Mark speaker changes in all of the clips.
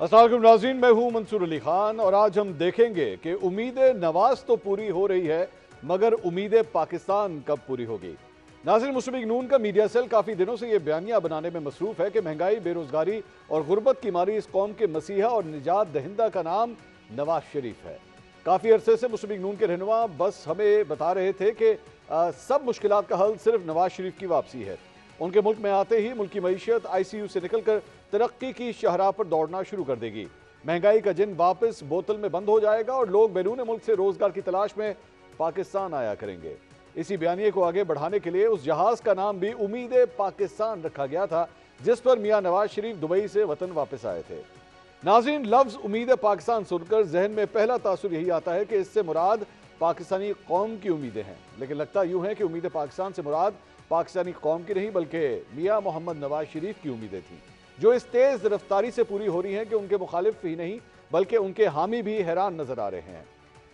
Speaker 1: अस्सलाम वालेकुम नाज़रीन, मैं हूं मंसूर अली खान और आज हम देखेंगे कि उम्मीदें नवाज तो पूरी हो रही है मगर उम्मीदें पाकिस्तान कब पूरी होगी। नाज़रीन, मुस्लिम लीग नून का मीडिया सेल काफ़ी दिनों से यह बयानिया बनाने में मसरूफ है कि महंगाई, बेरोजगारी और गुर्बत की मारी इस कौम के मसीहा और निजात दहिंदा का नाम नवाज शरीफ है। काफ़ी अरसे से मुस्लिम लीग नून के रहनुमा बस हमें बता रहे थे कि सब मुश्किलात का हल सिर्फ नवाज शरीफ की वापसी है। उनके मुल्क में आते ही मुल्क की मईशत ICU से निकलकर तरक्की की शाहराह पर दौड़ना शुरू कर देगी। महंगाई का जिन वापस बोतल में बंद हो जाएगा और लोग बैरून मुल्क से रोजगार की तलाश में पाकिस्तान आया करेंगे। इसी बयानिए को आगे बढ़ाने के लिए उस जहाज का नाम भी उम्मीद पाकिस्तान रखा गया था जिस पर मियां नवाज शरीफ दुबई से वतन वापस आए थे। नाज़रीन, लफ्ज उम्मीद पाकिस्तान सुनकर जहन में पहला तासुर यही आता है कि इससे मुराद पाकिस्तानी कौम की उम्मीदें हैं, लेकिन लगता यूं है कि उम्मीद पाकिस्तान से मुराद पाकिस्तानी कौम की नहीं बल्कि मियां मोहम्मद नवाज शरीफ की उम्मीदें थीं, जो इस तेज रफ्तारी से पूरी हो रही हैं कि उनके मुखालिफ ही नहीं बल्कि उनके हामी भी हैरान नजर आ रहे हैं।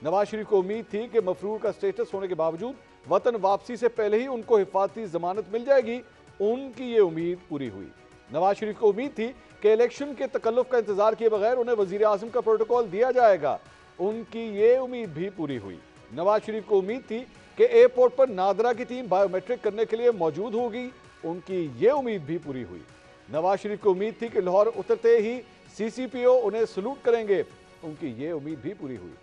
Speaker 1: नवाज शरीफ को उम्मीद थी कि मफरूर का स्टेटस होने के बावजूद वतन वापसी से पहले ही उनको हिफाजती जमानत मिल जाएगी। उनकी ये उम्मीद पूरी हुई। नवाज शरीफ को उम्मीद थी कि इलेक्शन के तकल्लुफ का इंतजार किए बगैर उन्हें वजीर आजम का प्रोटोकॉल दिया जाएगा। उनकी ये उम्मीद भी पूरी हुई। नवाज शरीफ को उम्मीद थी कि एयरपोर्ट पर नादरा की टीम बायोमेट्रिक करने के लिए मौजूद होगी। उनकी ये उम्मीद भी पूरी हुई। नवाज शरीफ को उम्मीद थी कि लाहौर उतरते ही CCPO उन्हें सलूट करेंगे। उनकी ये उम्मीद भी पूरी हुई।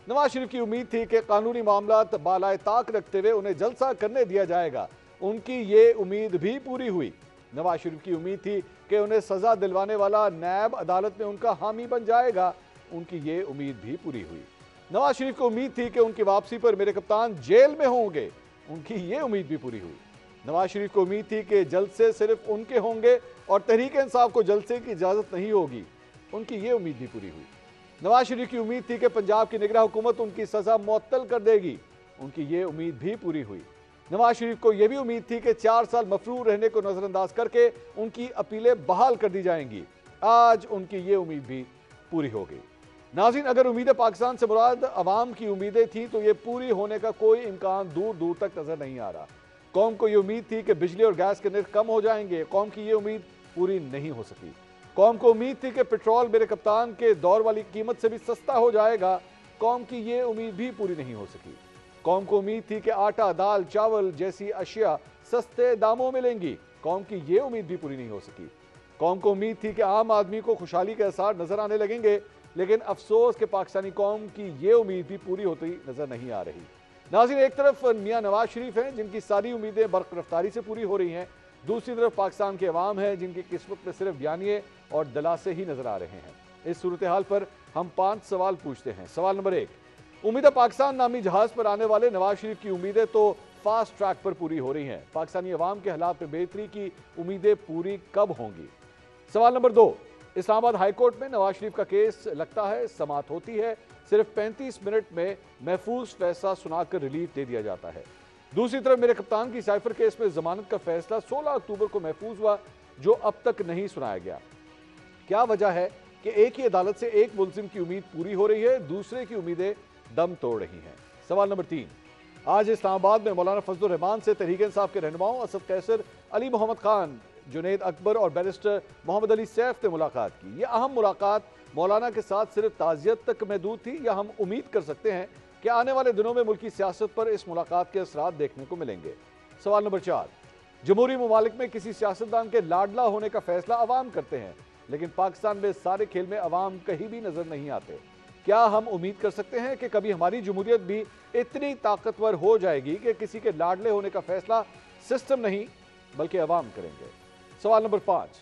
Speaker 1: नवाज शरीफ की उम्मीद थी कि कानूनी मामलात बालाए ताक रखते हुए उन्हें जलसा करने दिया जाएगा। उनकी ये उम्मीद भी पूरी हुई। नवाज शरीफ की उम्मीद थी कि उन्हें सजा दिलवाने वाला नैब अदालत में उनका हामी बन जाएगा। उनकी ये उम्मीद भी पूरी हुई। नवाज शरीफ को उम्मीद थी कि उनकी वापसी पर मेरे कप्तान जेल में होंगे। उनकी ये उम्मीद भी पूरी हुई। नवाज शरीफ को उम्मीद थी कि जलसे सिर्फ उनके होंगे और तहरीक इंसाफ को जलसे की इजाजत नहीं होगी। उनकी ये उम्मीद भी पूरी हुई। नवाज शरीफ की उम्मीद थी कि पंजाब की निगरान हुकूमत उनकी सजा मुअत्तल कर देगी। उनकी ये उम्मीद भी पूरी हुई। नवाज शरीफ को यह भी उम्मीद थी कि 4 साल मफरूर रहने को नजरअंदाज करके उनकी अपीलें बहाल कर दी जाएंगी। आज उनकी ये उम्मीद भी पूरी हो गई। नाज़रीन, अगर उम्मीदें पाकिस्तान से मुराद अवाम की उम्मीदें थी तो ये पूरी होने का कोई इम्कान दूर दूर तक नजर नहीं आ रहा। कौम को ये उम्मीद थी कि बिजली और गैस के निर्ख कम हो जाएंगे। कौम की ये उम्मीद पूरी नहीं हो सकी। कौम को उम्मीद थी कि पेट्रोल मेरे कप्तान के दौर वाली कीमत से भी सस्ता हो जाएगा। कौम की ये उम्मीद भी पूरी नहीं हो सकी। कौम को उम्मीद थी कि आटा, दाल, चावल जैसी अशिया सस्ते दामों में मिलेंगी। कौम की ये उम्मीद भी पूरी नहीं हो सकी। कौम को उम्मीद थी कि आम आदमी को खुशहाली के आसार नजर आने लगेंगे, लेकिन अफसोस के पाकिस्तानी कौम की ये उम्मीद भी पूरी होती नजर नहीं आ रही। नाज़रीन, एक तरफ मियां नवाज शरीफ हैं जिनकी सारी उम्मीदें बर्क रफ्तारी से पूरी हो रही हैं, दूसरी तरफ पाकिस्तान के अवाम हैं जिनकी किस्मत में सिर्फ बयानिए और दलासे ही नजर आ रहे हैं। इस सूरत हाल पर हम 5 सवाल पूछते हैं। सवाल नंबर 1, उम्मीद पाकिस्तान नामी जहाज पर आने वाले नवाज शरीफ की उम्मीदें तो फास्ट ट्रैक पर पूरी हो रही हैं। पाकिस्तानी अवाम के हालात में बेहतरी की उम्मीदें पूरी कब होंगी। सवाल नंबर 2, इस्लामाबाद हाईकोर्ट में नवाज शरीफ का केस लगता है समाअत होती है, सिर्फ 35 मिनट में महफूज फैसला सुनाकर रिलीफ दे दिया जाता है। दूसरी तरफ मेरे कप्तान की साइफर केस में जमानत का फैसला 16 अक्टूबर को महफूज हुआ, जो अब तक नहीं सुनाया गया। क्या वजह है कि एक ही अदालत से एक मुलजिम की उम्मीद पूरी हो रही है, दूसरे की उम्मीदें दम तोड़ रही हैं। सवाल नंबर 3, आज इस्लामाबाद में मौलाना फजलुर रहमान से तहरीक इंसाफ के रहनुमाओं असद कैसर, अली मोहम्मद खान, जुनैद अकबर और बैरिस्टर मोहम्मद अली सैफ ने मुलाकात की। यह अहम मुलाकात मौलाना के साथ सिर्फ ताज़ियत तक महदूद थी या हम उम्मीद कर सकते हैं कि आने वाले दिनों में मुल्की सियासत पर इस मुलाकात के असरात देखने को मिलेंगे। सवाल नंबर 4, जमहूरी ममालिक में किसी सियासतदान के लाडला होने का फैसला अवाम करते हैं, लेकिन पाकिस्तान में सारे खेल में अवाम कहीं भी नजर नहीं आते। क्या हम उम्मीद कर सकते हैं कि कभी हमारी जमहूरियत भी इतनी ताकतवर हो जाएगी कि किसी के लाडले होने का फैसला सिस्टम नहीं बल्कि अवाम करेंगे। सवाल number 5,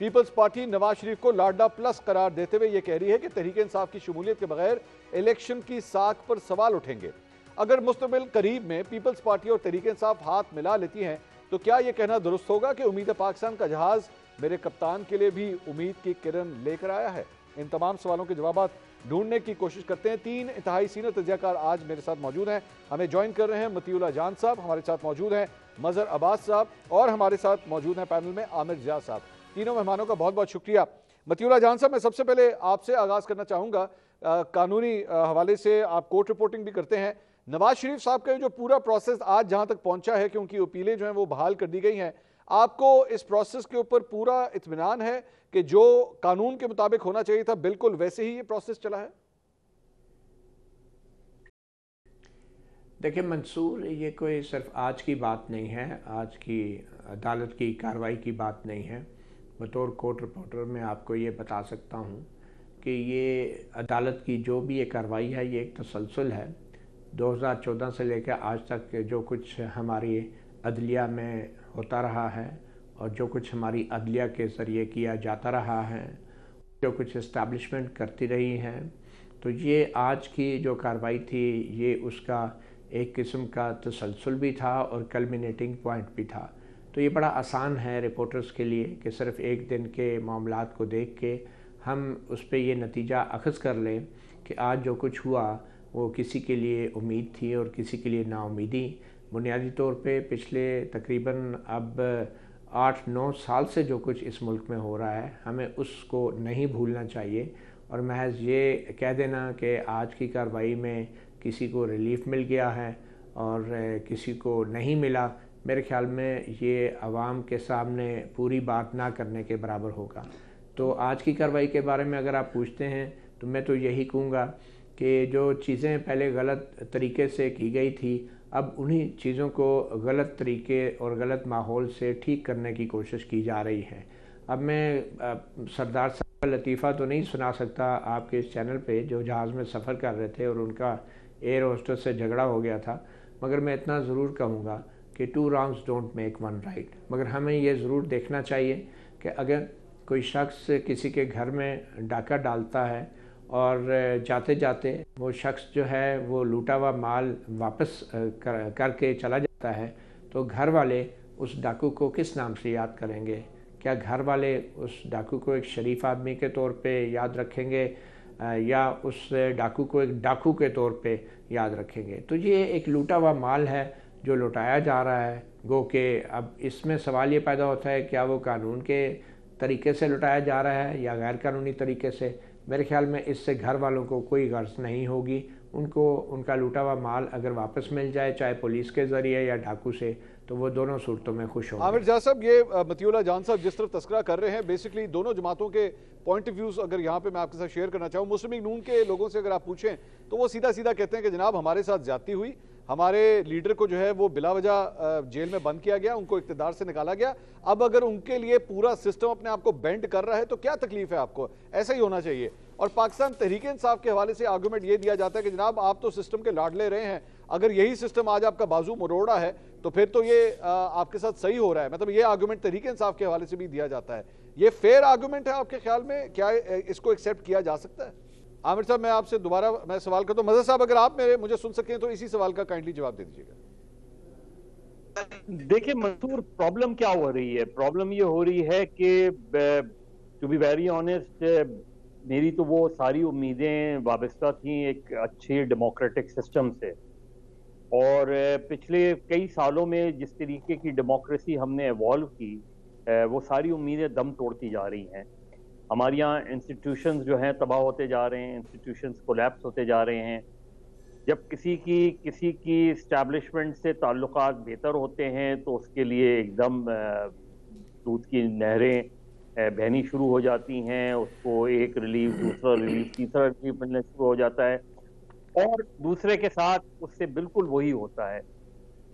Speaker 1: peoples party Nawaz Sharif को लाडला प्लस करार देते हुए यह कह रही है कि तहरीक इंसाफ की शमूलियत के बगैर इलेक्शन की साख पर सवाल उठेंगे। अगर मुस्तकबिल करीब में पीपल्स पार्टी और तहरीक इंसाफ हाथ मिला लेती हैं तो क्या यह कहना दुरुस्त होगा कि उम्मीद पाकिस्तान का जहाज मेरे कप्तान के लिए भी उम्मीद की किरण लेकर आया है। इन तमाम सवालों के जवाब ढूंढने की कोशिश करते हैं। 3 इंतहाई सीनियर तजज़ियाकार आज मेरे साथ मौजूद हैं। हमें ज्वाइन कर रहे हैं मतीउल्लाह जान साहब, हमारे साथ मौजूद हैं मजहर अब्बास साहब और हमारे साथ मौजूद हैं पैनल में आमिर जियाद साहब। तीनों मेहमानों का बहुत बहुत शुक्रिया। मतीउल्लाह जान साहब, मैं सबसे पहले आपसे आगाज़ करना चाहूँगा। कानूनी हवाले से आप कोर्ट रिपोर्टिंग भी करते हैं। नवाज शरीफ साहब का जो पूरा प्रोसेस आज जहाँ तक पहुँचा है कि उनकी अपीलें जो हैं वो बहाल कर दी गई हैं, आपको इस प्रोसेस के ऊपर पूरा इत्मीनान है कि जो कानून के मुताबिक होना चाहिए था बिल्कुल वैसे ही ये प्रोसेस चला है?
Speaker 2: देखिए मंसूर, ये कोई सिर्फ आज की बात नहीं है, आज की अदालत की कार्रवाई की बात नहीं है। बतौर कोर्ट रिपोर्टर मैं आपको ये बता सकता हूँ कि ये अदालत की जो भी ये कार्रवाई है ये एक तसलसल है। 2014 से लेकर आज तक जो कुछ हमारी अदलिया में होता रहा है और जो कुछ हमारी अदलिया के ज़रिए किया जाता रहा है, जो कुछ इस्टेब्लिशमेंट करती रही हैं, तो ये आज की जो कार्रवाई थी ये उसका एक किस्म का तसलसल भी था और कल्मिनेटिंग पॉइंट भी था। तो ये बड़ा आसान है रिपोर्टर्स के लिए कि सिर्फ एक दिन के मामलात को देख के हम उस पर ये नतीजा अखज़ कर लें कि आज जो कुछ हुआ वो किसी के लिए उम्मीद थी और किसी के लिए नाउमीदी। बुनियादी तौर पे पिछले तकरीबन अब 8-9 साल से जो कुछ इस मुल्क में हो रहा है हमें उसको नहीं भूलना चाहिए और महज ये कह देना कि आज की कार्रवाई में किसी को रिलीफ मिल गया है और किसी को नहीं मिला, मेरे ख्याल में ये आवाम के सामने पूरी बात ना करने के बराबर होगा। तो आज की कार्रवाई के बारे में अगर आप पूछते हैं तो मैं तो यही कहूँगा कि जो चीज़ें पहले गलत तरीके से की गई थी, अब उन्हीं चीज़ों को गलत तरीके और गलत माहौल से ठीक करने की कोशिश की जा रही है। अब मैं सरदार साहब का लतीफ़ा तो नहीं सुना सकता आपके इस चैनल पे, जो जहाज़ में सफ़र कर रहे थे और उनका एयर होस्टेस से झगड़ा हो गया था, मगर मैं इतना ज़रूर कहूँगा कि 2 wrongs डोंट मेक 1 right। मगर हमें ये ज़रूर देखना चाहिए कि अगर कोई शख्स किसी के घर में डाका डालता है और जाते जाते वो शख्स जो है वो लूटा हुआ माल वापस करके चला जाता है, तो घर वाले उस डाकू को किस नाम से याद करेंगे? क्या घर वाले उस डाकू को एक शरीफ आदमी के तौर पे याद रखेंगे या उस डाकू को एक डाकू के तौर पे याद रखेंगे? तो ये एक लूटा हुआ माल है जो लुटाया जा रहा है। गो के अब इसमें सवाल ये पैदा होता है, क्या वो कानून के तरीके से लुटाया जा रहा है या गैर कानूनी तरीके से? मेरे ख्याल में इससे घर वालों को कोई गर्ज नहीं होगी। उनको उनका लूटा हुआ माल अगर वापस मिल जाए, चाहे पुलिस के ज़रिए या डाकू से, तो वो दोनों सूरतों में खुश होंगे।
Speaker 1: आमिर जाज़ साहब, ये मतीउल्लाह जान साहब जिस तरफ तस्करा कर रहे हैं, बेसिकली दोनों जमातों के पॉइंट ऑफ व्यूज़ अगर यहाँ पे मैं आपके साथ शेयर करना चाहूँ, मुस्लिम लीग नून के लोगों से अगर आप पूछें तो वो सीधा सीधा कहते हैं कि जनाब हमारे साथ ज्यादती हुई, हमारे लीडर को जो है वो बिला वजह जेल में बंद किया गया, उनको इख्तिदार से निकाला गया। अब अगर उनके लिए पूरा सिस्टम अपने आप को बेंड कर रहा है तो क्या तकलीफ है आपको? ऐसा ही होना चाहिए। और पाकिस्तान तहरीक इंसाफ के हवाले से आर्गूमेंट ये दिया जाता है कि जनाब आप तो सिस्टम के लाडले रहे हैं, अगर यही सिस्टम आज आपका बाजू मरोड़ा है तो फिर तो ये आपके साथ सही हो रहा है। मतलब ये आर्गूमेंट तहरीक इंसाफ के हवाले से भी दिया जाता है। ये फेयर आर्गूमेंट है आपके ख्याल में? क्या इसको एक्सेप्ट किया जा सकता है? आमिर साहब, मैं आपसे दोबारा मैं सवाल करता हूँ। मजहर साहब, अगर आप मुझे सुन सकें तो इसी सवाल का काइंडली जवाब दे दीजिएगा।
Speaker 3: देखिए मंसूर, प्रॉब्लम क्या हो रही है? प्रॉब्लम ये हो रही है कि टू बी वेरी ऑनेस्ट, मेरी तो वो सारी उम्मीदें वाबस्ता थी एक अच्छे डेमोक्रेटिक सिस्टम से, और पिछले कई सालों में जिस तरीके की डेमोक्रेसी हमने इवॉल्व की, वो सारी उम्मीदें दम तोड़ती जा रही हैं। हमारे यहाँ इंस्टीट्यूशंस जो हैं तबाह होते जा रहे हैं, इंस्टीट्यूशंस कोलैप्स होते जा रहे हैं। जब किसी की इस्टेब्लिशमेंट से ताल्लुकात बेहतर होते हैं तो उसके लिए एकदम दूध की नहरें बहनी शुरू हो जाती हैं, उसको एक रिलीफ, दूसरा रिलीफ, तीसरा रिलीफ मिलना शुरू हो जाता है, और दूसरे के साथ उससे बिल्कुल वही होता है।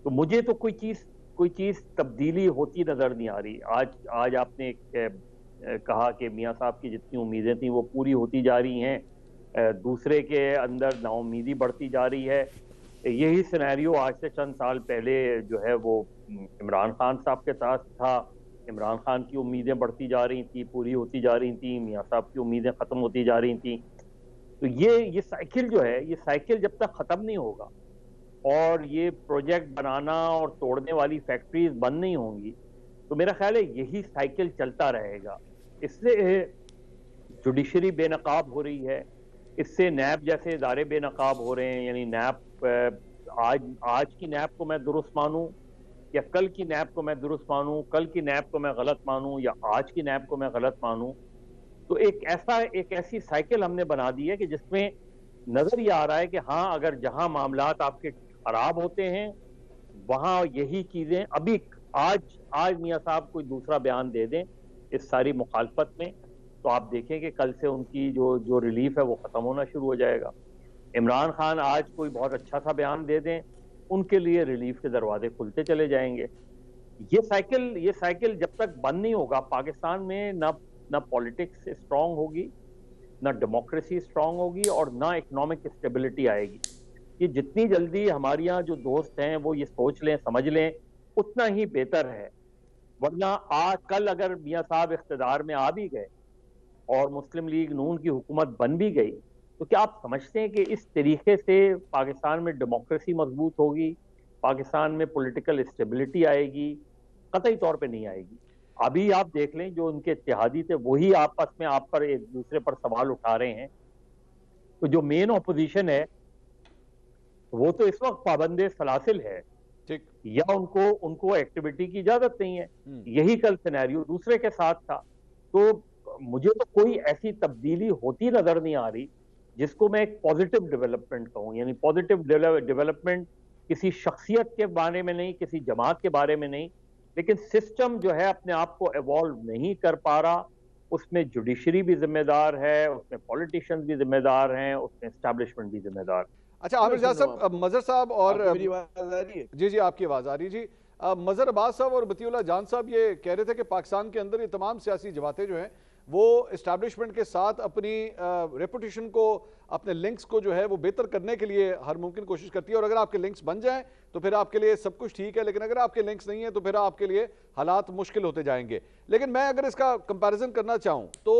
Speaker 3: तो मुझे तो कोई चीज़ तब्दीली होती नज़र नहीं आ रही। आज आपने कहा कि मियाँ साहब की जितनी उम्मीदें थी वो पूरी होती जा रही हैं, दूसरे के अंदर नाउमीदी बढ़ती जा रही है। यही सिनेरियो आज से चंद साल पहले जो है वो इमरान खान साहब के साथ था। इमरान खान की उम्मीदें बढ़ती जा रही थी, पूरी होती जा रही थी, मियाँ साहब की उम्मीदें ख़त्म होती जा रही थी। तो ये साइकिल जो है, ये साइकिल जब तक ख़त्म नहीं होगा और ये प्रोजेक्ट बनाना और तोड़ने वाली फैक्ट्रीज बंद नहीं होंगी, तो मेरा ख्याल है यही साइकिल चलता रहेगा। इससे जुडिशरी बेनकाब हो रही है, इससे नैब जैसे इदारे बेनकाब हो रहे हैं। यानी नैब, आज की नैब को मैं दुरुस्त मानूं या कल की नैब को मैं दुरुस्त मानूं, कल की नैब को मैं गलत मानूं या आज की नैब को मैं गलत मानूं, तो एक ऐसी साइकिल हमने बना दी है कि जिसमें नजर ये आ रहा है कि हाँ, अगर जहां मामलात आपके खराब होते हैं वहां यही चीजें अभी आज मियां साहब कोई दूसरा बयान दे दें इस सारी मुखालफत में, तो आप देखें कि कल से उनकी जो जो रिलीफ है वो खत्म होना शुरू हो जाएगा। इमरान खान आज कोई बहुत अच्छा सा बयान दे दें, उनके लिए रिलीफ के दरवाजे खुलते चले जाएंगे। ये साइकिल जब तक बंद नहीं होगा, पाकिस्तान में ना पॉलिटिक्स स्ट्रांग होगी, ना डेमोक्रेसी स्ट्रांग होगी, और ना इकोनॉमिक स्टेबिलिटी आएगी। ये जितनी जल्दी हमारे यहाँ जो दोस्त हैं वो ये सोच लें, समझ लें, उतना ही बेहतर है। वरना आज कल अगर मियां साहब इख्तिदार में आ भी गए और मुस्लिम लीग नून की हुकूमत बन भी गई, तो क्या आप समझते हैं कि इस तरीके से पाकिस्तान में डेमोक्रेसी मजबूत होगी, पाकिस्तान में पॉलिटिकल स्टेबिलिटी आएगी? कतई तौर पे नहीं आएगी। अभी आप देख लें, जो उनके इत्तेहादी थे वही आपस में आप पर एक दूसरे पर सवाल उठा रहे हैं। तो जो मेन ऑपोजिशन है वो तो इस वक्त पाबंदे सलासिल है,
Speaker 1: ठीक,
Speaker 3: या उनको एक्टिविटी की इजाजत नहीं है। यही कल सिनेरियो दूसरे के साथ था। तो मुझे तो कोई ऐसी तब्दीली होती नजर नहीं आ रही जिसको मैं एक पॉजिटिव डेवलपमेंट कहूं। यानी पॉजिटिव डेवलपमेंट किसी शख्सियत के बारे में नहीं, किसी जमात के बारे में नहीं, लेकिन सिस्टम जो है अपने आप को इवॉल्व नहीं कर पा रहा। उसमें जुडिशरी भी जिम्मेदार है, उसमें पॉलिटिशियंस भी जिम्मेदार हैं, उसमें एस्टैब्लिशमेंट भी जिम्मेदार।
Speaker 1: अच्छा आमिर जाद साहब, मजहर साहब और
Speaker 4: मेरी आवाज आ रही है?
Speaker 1: जी जी आपकी आवाज आ रही जी। मजहर अब्बास साहब और बतीउल्लाह जान साहब ये कह रहे थे कि पाकिस्तान के अंदर ये तमाम सियासी जमातें जो हैं वो इस्टेब्लिशमेंट के साथ अपनी रेपुटेशन को, अपने लिंक्स को जो है वो बेहतर करने के लिए हर मुमकिन कोशिश करती है, और अगर आपके लिंक्स बन जाएं तो फिर आपके लिए सब कुछ ठीक है, लेकिन अगर आपके लिंक्स नहीं है तो फिर आपके लिए हालात मुश्किल होते जाएंगे। लेकिन मैं अगर इसका कंपैरिजन करना चाहूँ तो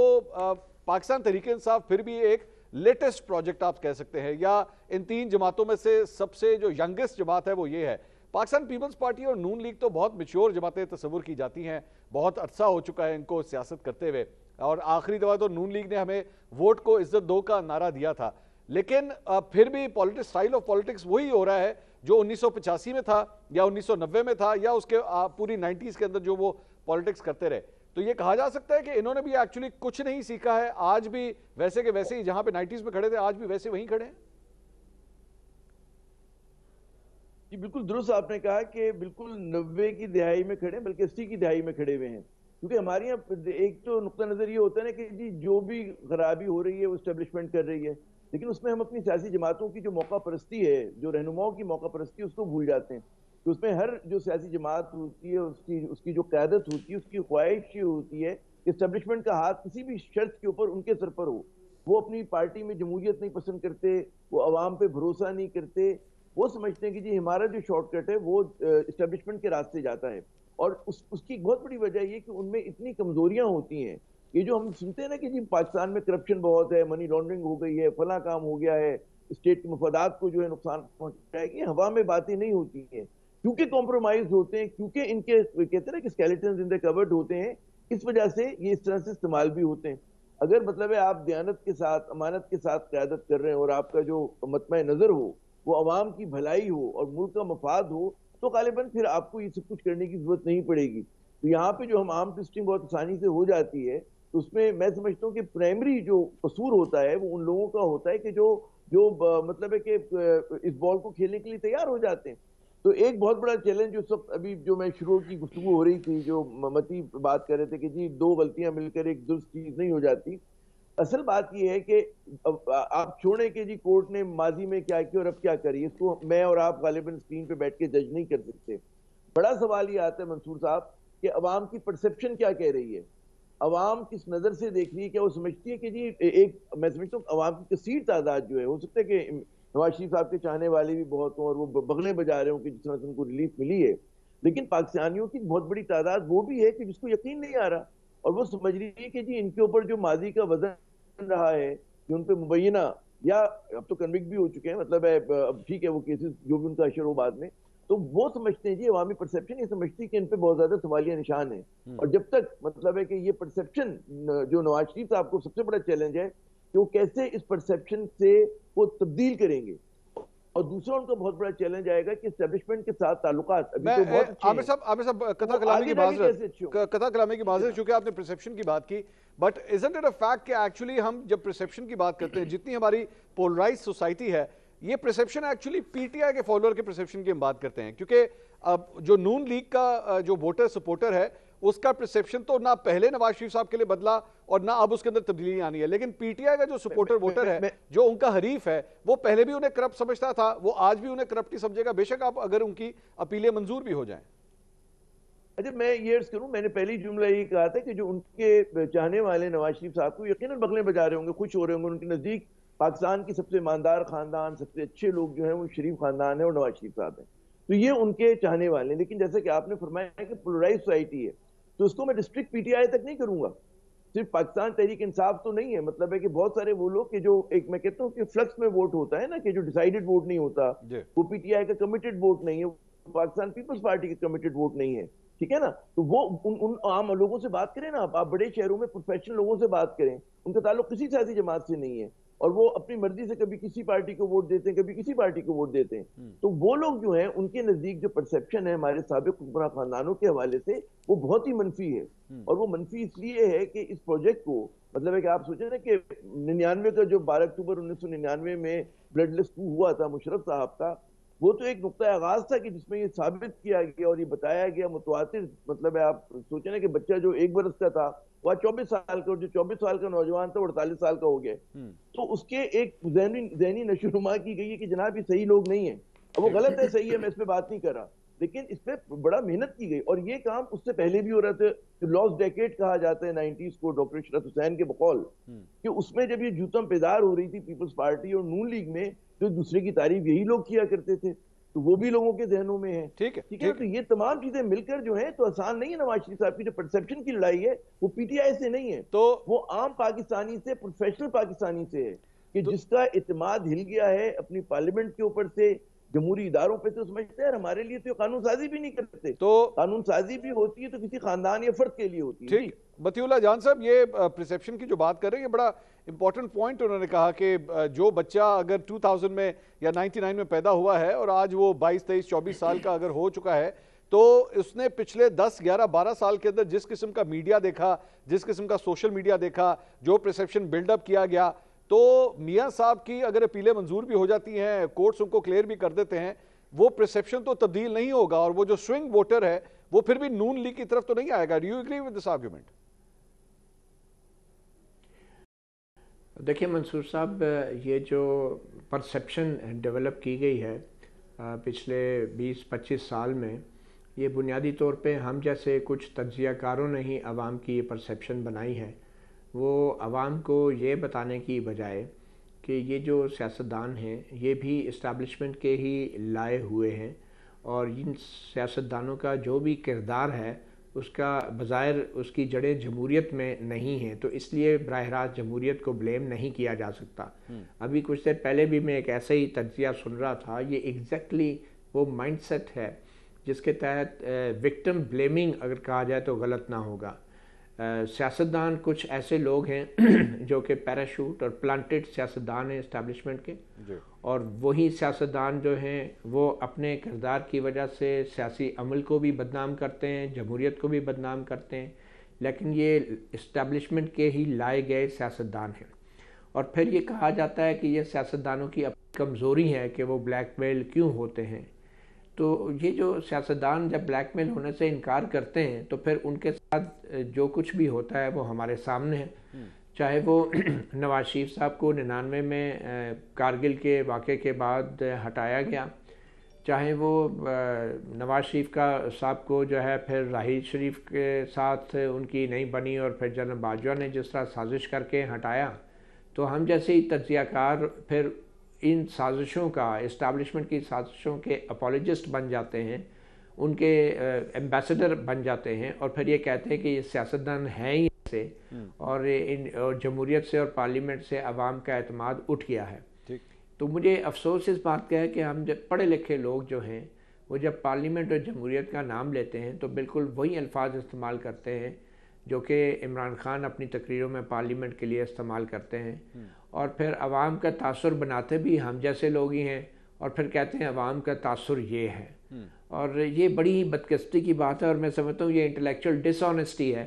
Speaker 1: पाकिस्तान तहरीक इंसाफ फिर भी एक लेटेस्ट प्रोजेक्ट आप कह सकते हैं, या इन तीन जमातों में से सबसे जो यंगेस्ट जमात है वो ये है। पाकिस्तान पीपल्स पार्टी और नून लीग तो बहुत मैच्योर जमातें तस्वुर की जाती हैं, बहुत अरसा हो चुका है इनको सियासत करते हुए, और आखिरी दफा तो नून लीग ने हमें वोट को इज्जत दो का नारा दिया था। लेकिन फिर भी पॉलिटिक्स, स्टाइल ऑफ पॉलिटिक्स वही हो रहा है जो 1985 में था या 1990 में था, या उसके पूरी 90s के अंदर जो वो पॉलिटिक्स करते रहे। तो ये कहा जा सकता है कि इन्होंने भी एक्चुअली कुछ नहीं सीखा है, आज भी वैसे के वैसे ही जहां पे 90s में खड़े थे आज भी वैसे वहीं खड़े हैं।
Speaker 4: जी बिल्कुल दुरुस्त आपने कहा कि बिल्कुल 90 की दिहाई में खड़े, बल्कि 80 की दिहाई में खड़े हुए हैं। क्योंकि हमारे यहाँ एक तो नुक्ता नजर ये होता है ना कि जी जो भी खराबी हो रही है वो एस्टेब्लिशमेंट कर रही है, लेकिन उसमें हम अपनी सियासी जमातों की जो मौका परस्ती है, जो रहनुमाओं की मौका परस्ती है, उसको भूल जाते हैं। तो उसमें हर जो सियासी जमात होती है उसकी जो क़यादत होती है, उसकी ख्वाहिश ये होती है कि एस्टेब्लिशमेंट का हाथ किसी भी शर्त के ऊपर उनके सर पर हो। वो अपनी पार्टी में जमहूरियत नहीं पसंद करते, वो अवाम पे भरोसा नहीं करते, वो समझते हैं कि जी हमारा जो शॉर्टकट है वो एस्टेब्लिशमेंट के रास्ते जाता है। और उसकी एक बहुत बड़ी वजह ये कि उनमें इतनी कमजोरियां होती हैं। ये जो हम सुनते हैं ना कि जी पाकिस्तान में करप्शन बहुत है, मनी लॉन्ड्रिंग हो गई है, फला काम हो गया है, स्टेट के मफादात को जो है नुकसान पहुंचाएगी, हवा में बातें नहीं होती हैं, क्योंकि कॉम्प्रोमाइज होते हैं, क्योंकि इनके कहते हैं ना कि स्केलेटन्स इन द कबर्ड होते हैं, इस वजह से ये इस तरह से इस्तेमाल भी होते हैं। अगर मतलब है आप दयानत के साथ, अमानत के साथ क़यादत कर रहे हैं और आपका जो मतमा नजर हो वो अवाम की भलाई हो और मुल्क का मफाद हो, तो गालिबन फिर आपको ये सब कुछ करने की जरूरत नहीं पड़ेगी। तो यहाँ पे जो हम आम ट्विस्टिंग बहुत आसानी से हो जाती है, तो उसमें मैं समझता हूँ कि प्राइमरी जो कसूर होता है वो उन लोगों का होता है कि जो मतलब है कि इस बॉल को खेलने के लिए तैयार हो जाते हैं। तो एक बहुत बड़ा चैलेंज जो सब अभी जो मैं शुरू की गुफ्तगू हो रही थी, जो मती बात कर रहे थे कि जी दो गलतियां मिलकर एक दुरुस्त चीज नहीं हो जाती। असल बात यह है कि आप छोड़ें कि जी कोर्ट ने माजी में क्या किया और अब क्या करी, इसको मैं और आप गालिबन स्क्रीन पे बैठ के जज नहीं कर सकते। बड़ा सवाल ये आता है मंसूर साहब कि अवाम की परसेप्शन क्या कह रही है, अवाम किस नजर से देख रही है। क्या वो समझती है कि जी एक, मैं समझता हूँ अवाम की कसीर तादाद जो है, हो सकता है कि नवाज शरीफ साहब के चाहने वाले भी बहुत हों और वो बगले बजा रहे हों कि जिस तरह से उनको रिलीफ मिली है, लेकिन पाकिस्तानियों की बहुत बड़ी तादाद वो भी है कि जिसको यकीन नहीं आ रहा और वो समझ रही है कि जी इनके ऊपर जो माजी का वजन रहा है, जो उन पर मुबैना, या अब तो कन्विक्ट भी हो चुके हैं, मतलब है अब ठीक है वो केसेस जो भी उनका अशर हो बाद में, तो वो समझते हैं जी अवामी परसेप्शन ये समझती है कि इन पे बहुत ज्यादा सवालिया निशान है। और जब तक मतलब है कि ये परसेप्शन, जो नवाज शरीफ साहब को सबसे बड़ा चैलेंज है कि वो कैसे इस परसेप्शन से वो तब्दील करेंगे, और दूसरा उनका बहुत बड़ा चैलेंज आएगा कि एस्टेब्लिशमेंट के साथ ताल्लुकात अभी तो बहुत अच्छे हैं।
Speaker 1: आमिर साहब कथा कलामी की माजरत, चूंकि आपने परसेप्शन की बात की, but isn't it a fact कि एक्चुअली हम जब परसेप्शन की बात करते हैं, जितनी हमारी पोलराइज सोसाइटी है, ये परसेप्शन एक्चुअली पीटीआई के फॉलोअर के परसेप्शन की हम बात करते हैं, क्योंकि अब जो नून लीग का जो वोटर सपोर्टर है उसका परसेप्शन तो ना पहले नवाज शरीफ साहब के लिए बदला और ना अब उसके अंदर तब्दीली आनी है, लेकिन पीटीआई का जो सपोर्टर वोटर है, जो उनका हरीफ है, वो पहले भी उन्हें करप्ट समझता था, वो आज भी उन्हें करप्ट ही समझेगा, बेशक आप अगर उनकी अपीलें मंजूर भी हो जाएं।
Speaker 4: अच्छा, मैं ये अर्ज करूं, मैंने पहली जुमला ये कहा था कि जो उनके चाहने वाले नवाज शरीफ साहब को यकीनन बगलें बजा रहे होंगे, खुश हो रहे होंगे। उनके नजदीक पाकिस्तान की सबसे ईमानदार खानदान, सबसे अच्छे लोग जो हैं वो शरीफ खानदान है और नवाज शरीफ साहब हैं, तो ये उनके चाहने वाले हैं। लेकिन जैसे कि आपने फरमाया कि पोलराइज सोसाइटी है, तो उसको मैं डिस्ट्रिक्ट पीटीआई तक नहीं करूंगा, सिर्फ पाकिस्तान तहरीक इंसाफ तो नहीं है। मतलब है कि बहुत सारे वो लोग कि जो एक मैं कहता हूँ कि फ्लक्स में वोट होता है ना, कि जो डिसाइडेड वोट नहीं होता, वो पीटीआई का कमिटेड वोट नहीं है, पाकिस्तान पीपल्स पार्टी का कमिटेड वोट नहीं है, ठीक है ना। तो वो उन आम लोगों से बात करें ना, आप बड़े शहरों में प्रोफेशनल लोगों से बात करें, उनका ताल्लुक किसी सियासी जमात से नहीं है और वो अपनी मर्जी से कभी किसी पार्टी को वोट देते हैं, कभी किसी पार्टी को वोट देते हैं। तो वो लोग जो हैं उनके नजदीक जो परसेप्शन है हमारे साबिक हुक्मरान खानदानों के हवाले से वो बहुत ही मनफी है। और वो मनफी इसलिए है कि इस प्रोजेक्ट को, मतलब है कि आप सोचें ना कि 99 का जो 12 अक्टूबर 1999 में ब्लडलेस कू हुआ था मुशर्रफ साहब का, वो तो एक नुक्ता आगाज था कि जिसमें ये साबित किया गया और ये बताया गया मुतवातिर, मतलब है आप सोचे ना कि बच्चा जो 1 बरस का था वह 24 साल का, और जो 24 साल का नौजवान था वो 48 साल का हो गया। तो उसके एक जहनी नशोनुमा की गई है कि जनाब ये सही लोग नहीं है। अब वो गलत है सही है मैं इस पर बात नहीं कर रहा, लेकिन इस पर बड़ा मेहनत की गई और ये काम उससे पहले भी हो रहा था। लॉस्ट डेकेड कहा जाता है 90s को डॉक्टर इशरत हुसैन के बकौल, कि उसमें जब ये जूतम पेदार हो रही थी पीपल्स पार्टी और नून लीग में, तो दूसरे की तारीफ यही लोग किया करते थे, तो वो भी लोगों के जहनों में है। ठीक है, तो ये तमाम चीजें मिलकर जो है तो आसान नहीं है। नवाज शरीफ साहब की जो परसेप्शन की लड़ाई है वो पीटीआई से नहीं है, तो वो आम पाकिस्तानी से, प्रोफेशनल पाकिस्तानी से है, कि जिसका इत्मीनान हिल गया है अपनी पार्लियामेंट के ऊपर से, जमहूरी इदारों पे, तो समझते हैं हमारे लिए तो कानून साजी भी नहीं करते। तो कानून साजी भी होती है तो किसी खानदान या फर्द के लिए होती है।
Speaker 1: ठीक, मतीउल्लाह जान साहब, ये परसेप्शन की जो बात कर रहे हैं ये बड़ा इंपॉर्टेंट पॉइंट उन्होंने कहा कि जो बच्चा अगर 2000 में या 99 में पैदा हुआ है और आज वो 22, 23, 24 साल का अगर हो चुका है, तो उसने पिछले 10, 11, 12 साल के अंदर जिस किस्म का मीडिया देखा, जिस किस्म का सोशल मीडिया देखा, जो परसेप्शन बिल्डअप किया गया, तो मियां साहब की अगर अपीलें मंजूर भी हो जाती हैं, कोर्ट्स उनको क्लियर भी कर देते हैं, वो परसेप्शन तो तब्दील नहीं होगा और वो जो स्विंग वोटर है वो फिर भी नून लीग की तरफ तो नहीं आएगा। Do you agree with this argument?
Speaker 2: देखिए मंसूर साहब, ये जो परसेप्शन डेवलप की गई है पिछले 20-25 साल में, ये बुनियादी तौर पे हम जैसे कुछ तज्जियाकारों ने ही आवाम की ये परसेप्शन बनाई है। वो आवाम को ये बताने की बजाय कि ये जो सियासतदान हैं ये भी इस्टेब्लिशमेंट के ही लाए हुए हैं और इन सियासतदानों का जो भी किरदार है उसका बज़ाहिर उसकी जड़ें जमहूरियत में नहीं हैं, तो इसलिए बराह रास्त जमहूरियत को ब्लेम नहीं किया जा सकता। अभी कुछ देर पहले भी मैं एक ऐसा ही तज्जिया सुन रहा था। ये एग्जैक्टली वो माइंडसेट है जिसके तहत विक्टिम ब्लेमिंग अगर कहा जाए तो गलत ना होगा। सियासतदान कुछ ऐसे लोग हैं जो कि पैराशूट और प्लांटेड सियासतदान हैं इस्टेब्लिशमेंट के, और वही सियासतदान जो हैं वो अपने किरदार की वजह से सियासी अमल को भी बदनाम करते हैं, जमहूरियत को भी बदनाम करते हैं, लेकिन ये इस्टेब्लिशमेंट के ही लाए गए सियासतदान हैं। और फिर ये कहा जाता है कि ये सियासतदानों की कमज़ोरी है कि वो ब्लैकमेल क्यों होते हैं। तो ये जो सियासतदान जब ब्लैकमेल होने से इनकार करते हैं तो फिर उनके साथ जो कुछ भी होता है वो हमारे सामने है। चाहे वो नवाज शरीफ साहब को 99 में कारगिल के वाक़े के बाद हटाया गया, चाहे वो नवाज शरीफ का साहब को जो है फिर राहील शरीफ के साथ उनकी नहीं बनी और फिर जनरल बाजवा ने जिस तरह साजिश करके हटाया, तो हम जैसे ही तज्जियाकार फिर इन साजिशों का, इस्टेब्लिशमेंट की साजिशों के अपोलोजिस्ट बन जाते हैं, उनके एम्बेसडर बन जाते हैं और फिर ये कहते हैं कि ये सियासतदान हैं ही ऐसे और इन जमहूरियत से और पार्लियामेंट से अवाम का एतमाद उठ गया है। तो मुझे अफसोस इस बात का है कि हम जब पढ़े लिखे लोग जो हैं वो जब पार्लियामेंट और जमहूरियत का नाम लेते हैं तो बिल्कुल वही अल्फाज इस्तेमाल करते हैं जो कि इमरान खान अपनी तकरीरों में पार्लियामेंट के लिए इस्तेमाल करते हैं, और फिर अवाम का तासुर बनाते भी हम जैसे लोग ही हैं और फिर कहते हैं अवाम का तासुर ये है। और ये बड़ी ही बदकिस्मती की बात है और मैं समझता हूँ ये इंटेलेक्चुअल डिसऑनेस्टी है